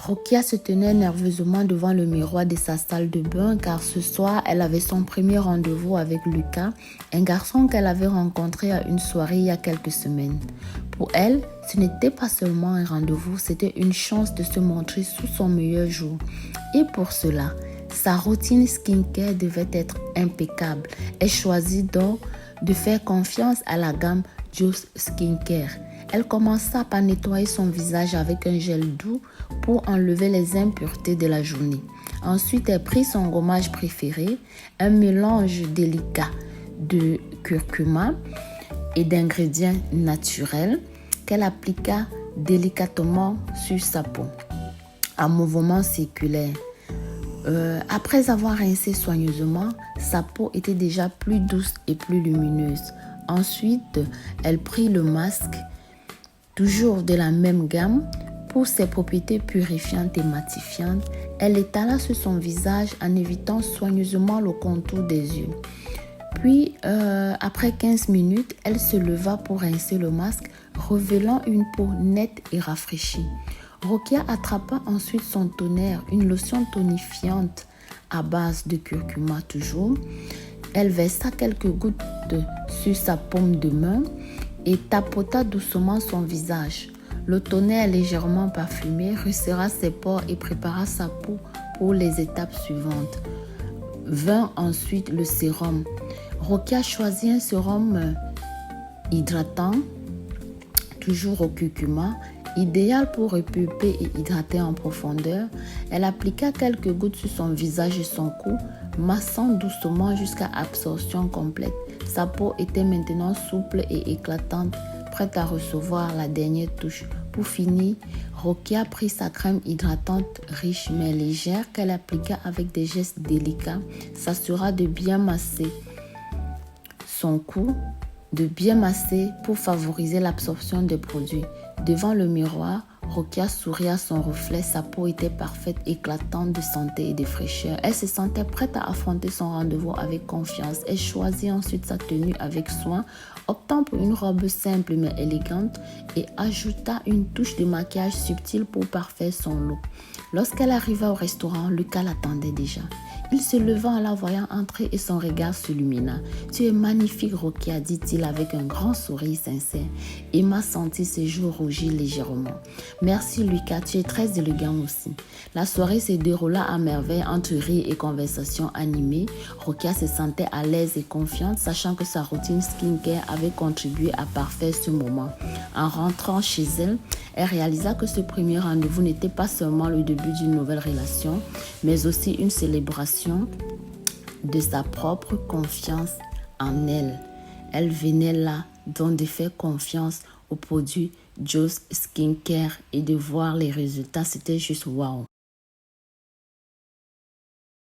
Rokia se tenait nerveusement devant le miroir de sa salle de bain car ce soir, elle avait son premier rendez-vous avec Lucas, un garçon qu'elle avait rencontré à une soirée il y a quelques semaines. Pour elle, ce n'était pas seulement un rendez-vous, c'était une chance de se montrer sous son meilleur jour. Et pour cela, sa routine skincare devait être impeccable. Elle choisit donc de faire confiance à la gamme Juice Skincare. Elle commença par nettoyer son visage avec un gel doux pour enlever les impuretés de la journée. Ensuite, elle prit son gommage préféré, un mélange délicat de curcuma et d'ingrédients naturels qu'elle appliqua délicatement sur sa peau, en mouvement circulaire. Après avoir rincé soigneusement, sa peau était déjà plus douce et plus lumineuse. Ensuite, elle prit le masque, toujours de la même gamme, pour ses propriétés purifiantes et matifiantes. Elle l'étala sur son visage en évitant soigneusement le contour des yeux. Puis, après 15 minutes, elle se leva pour rincer le masque, révélant une peau nette et rafraîchie. Rokia attrapa ensuite son toner, une lotion tonifiante à base de curcuma toujours. Elle versa quelques gouttes sur sa paume de main et tapota doucement son visage. Le toner légèrement parfumé resserra ses pores et prépara sa peau pour les étapes suivantes. Vint ensuite le sérum. Rokia choisit un sérum hydratant, toujours au curcuma, idéal pour repulper et hydrater en profondeur. Elle appliqua quelques gouttes sur son visage et son cou, massant doucement jusqu'à absorption complète. Sa peau était maintenant souple et éclatante, prête à recevoir la dernière touche. Pour finir, Rokia prit sa crème hydratante riche mais légère qu'elle appliqua avec des gestes délicats, s'assura de bien masser son cou, de bien masser pour favoriser l'absorption des produits. Devant le miroir, Rokia sourit à son reflet. Sa peau était parfaite, éclatante de santé et de fraîcheur. Elle se sentait prête à affronter son rendez-vous avec confiance. Elle choisit ensuite sa tenue avec soin, optant pour une robe simple mais élégante et ajouta une touche de maquillage subtil pour parfaire son look. Lorsqu'elle arriva au restaurant, Lucas l'attendait déjà. Il se leva en la voyant entrer et son regard s'illumina. « Tu es magnifique, Rokia, dit-il avec un grand sourire sincère. Emma sentit ses joues rougir légèrement. « Merci, Lucas, tu es très élégant aussi. » La soirée se déroula à merveille entre rires et conversations animées. Rokia se sentait à l'aise et confiante, sachant que sa routine skincare avait contribué à parfaire ce moment. En rentrant chez elle, elle réalisa que ce premier rendez-vous n'était pas seulement le début d'une nouvelle relation, mais aussi une célébration de sa propre confiance en elle. Elle venait là donc de faire confiance aux produits Juice Skincare et de voir les résultats, c'était juste waouh.